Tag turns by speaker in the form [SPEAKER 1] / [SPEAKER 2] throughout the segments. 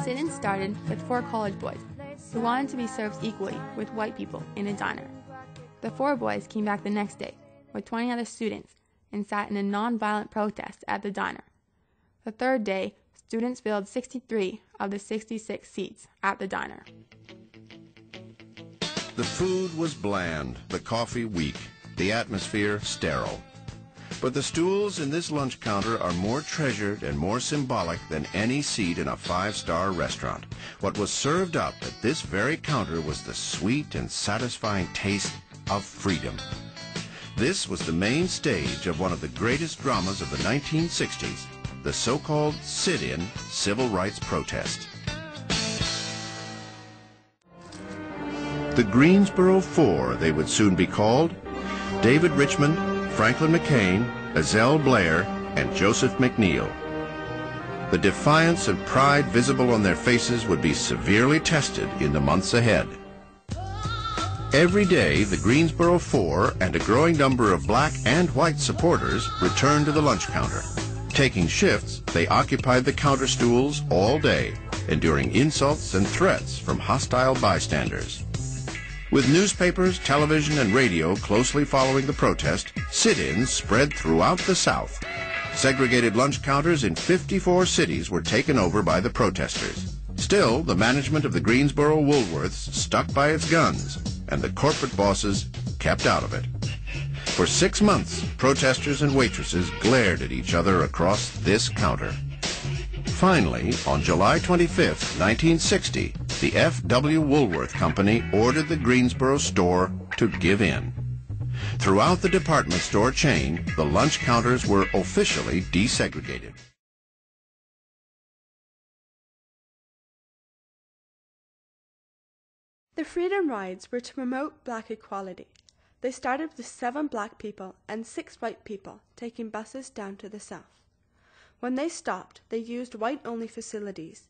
[SPEAKER 1] sit-in started with 4 college boys who wanted to be served equally with white people in a diner. The 4 boys came back the next day with 20 other students and sat in a non-violent protest at the diner. The third day, students filled 63 of the 66 seats at the diner.
[SPEAKER 2] The food was bland, the coffee weak, the atmosphere sterile. But the stools in this lunch counter are more treasured and more symbolic than any seat in a 5-star restaurant. What was served up at this very counter was the sweet and satisfying taste of freedom. This was the main stage of one of the greatest dramas of the 1960s, the so-called sit-in civil rights protest. The Greensboro Four, they would soon be called: David Richmond, Franklin McCain, Ezell Blair, and Joseph McNeil. The defiance and pride visible on their faces would be severely tested in the months ahead. Every day, the Greensboro Four and a growing number of black and white supporters returned to the lunch counter. Taking shifts, they occupied the counter stools all day, enduring insults and threats from hostile bystanders. With newspapers, television, and radio closely following the protest, sit-ins spread throughout the South. Segregated lunch counters in 54 cities were taken over by the protesters. Still, the management of the Greensboro Woolworths stuck by its guns, and the corporate bosses kept out of it. For 6 months, protesters and waitresses glared at each other across this counter. Finally, on July 25, 1960, the F.W. Woolworth Company ordered the Greensboro store to give in. Throughout the department store chain, the lunch counters were officially desegregated.
[SPEAKER 3] The Freedom Rides were to promote black equality. They started with 7 black people and 6 white people taking buses down to the South. When they stopped, they used white-only facilities.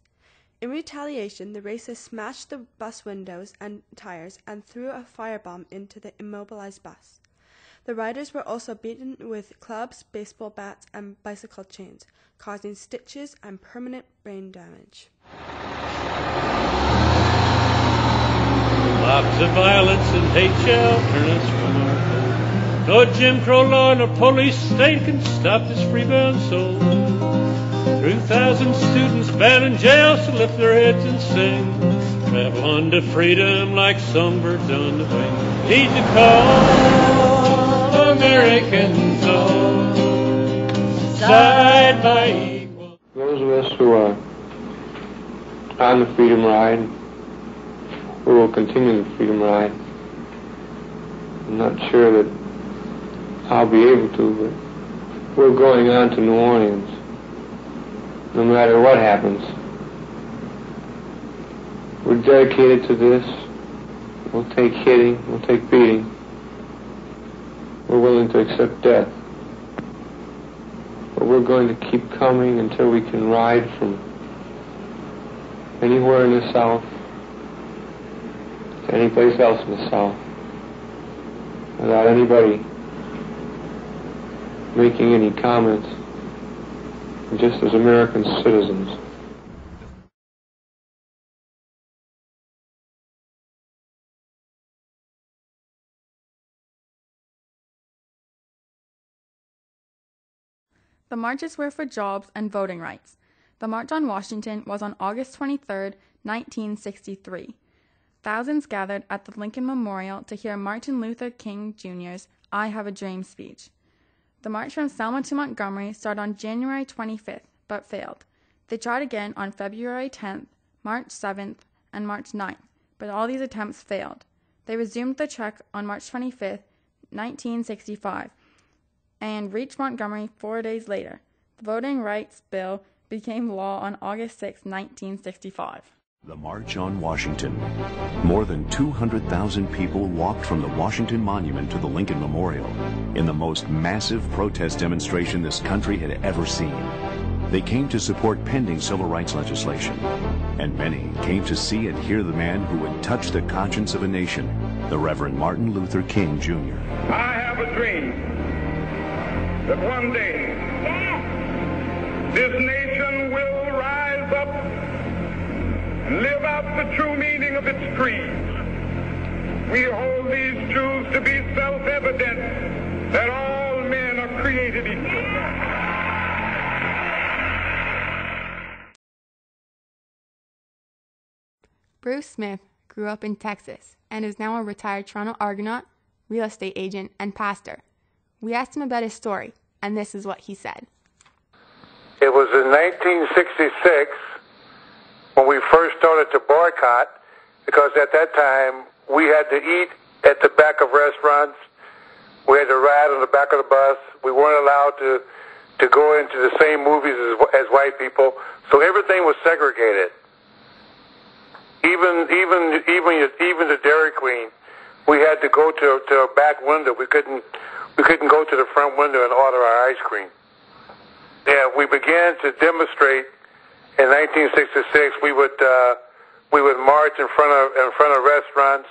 [SPEAKER 3] In retaliation, the racists smashed the bus windows and tires and threw a firebomb into the immobilized bus. The riders were also beaten with clubs, baseball bats, and bicycle chains, causing stitches and permanent brain damage.
[SPEAKER 4] Lots of violence and hate shall turn us from our foe. No Jim Crow law nor police state can stop this freebound soul. 3,000 students bound in jails to lift their heads and sing. Travel on to freedom like songbirds on the wing. Heed the call, Americans all, side by equal.
[SPEAKER 5] Those of us who are on the Freedom Ride, we will continue the Freedom Ride. I'm not sure that I'll be able to, but we're going on to New Orleans, no matter what happens. We're dedicated to this. We'll take hitting, we'll take beating. We're willing to accept death. But we're going to keep coming until we can ride from anywhere in the South to any place else in the South without anybody making any comments, just as American citizens.
[SPEAKER 1] The marches were for jobs and voting rights. The March on Washington was on August 23, 1963. Thousands gathered at the Lincoln Memorial to hear Martin Luther King Jr.'s I Have a Dream speech. The march from Selma to Montgomery started on January 25th, but failed. They tried again on February 10th, March 7th, and March 9th, but all these attempts failed. They resumed the trek on March 25th, 1965, and reached Montgomery 4 days later. The Voting Rights Bill became law on August 6, 1965.
[SPEAKER 6] The March on Washington. More than 200,000 people walked from the Washington Monument to the Lincoln Memorial in the most massive protest demonstration this country had ever seen. They came to support pending civil rights legislation, and many came to see and hear the man who would touch the conscience of a nation, the Reverend Martin Luther King Jr.
[SPEAKER 7] I have a dream that one day this nation will rise up and live out the true meaning of its creed. We hold these truths to be self-evident, that all men are created equal.
[SPEAKER 1] Bruce Smith grew up in Texas and is now a retired Toronto Argonaut, real estate agent, and pastor. We asked him about his story, and this is what he said.
[SPEAKER 8] It was in 1966 when we first started to boycott, because at that time we had to eat at the back of restaurants. We had to ride on the back of the bus. We weren't allowed to go into the same movies as white people. So everything was segregated. Even the Dairy Queen, we had to go to a back window. We couldn't go to the front window and order our ice cream. Yeah, we began to demonstrate in 1966. We would march in front of restaurants.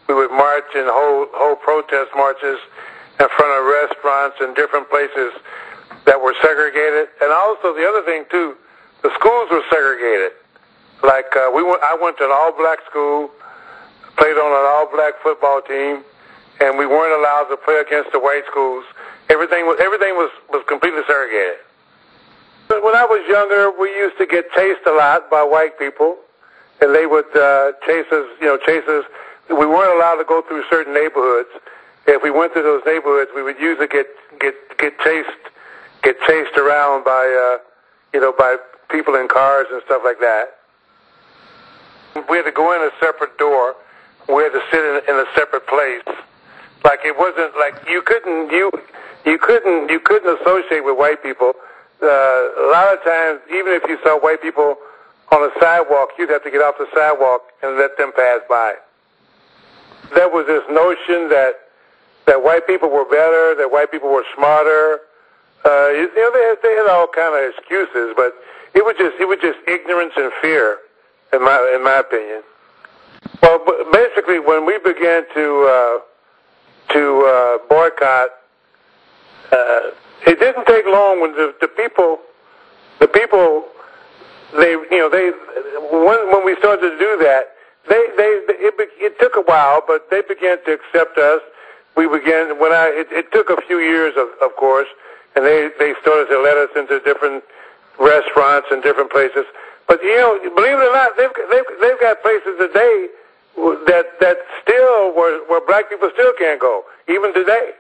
[SPEAKER 8] We would march in whole protest marches in front of restaurants and different places that were segregated. And also the other thing too, the schools were segregated. Like I went to an all-black school, played on an all-black football team, and we weren't allowed to play against the white schools. Everything was completely segregated. But when I was younger, we used to get chased a lot by white people, and they would chase us. We weren't allowed to go through certain neighborhoods. If we went through those neighborhoods, we would usually get chased around by by people in cars and stuff like that. We had to go in a separate door. We had to sit in a separate place. Like it wasn't like you couldn't associate with white people. A lot of times, even if you saw white people on a sidewalk, you'd have to get off the sidewalk and let them pass by. There was this notion that white people were better, that white people were smarter. They had all kind of excuses, but it was just ignorance and fear, in my opinion. Well, basically, when we began to boycott, it didn't take long when the people, when we started to do that, it took a while, but they began to accept us. It took a few years, of course, and they started to let us into different restaurants and different places. But believe it or not, they've got places today that still where black people still can't go, even today.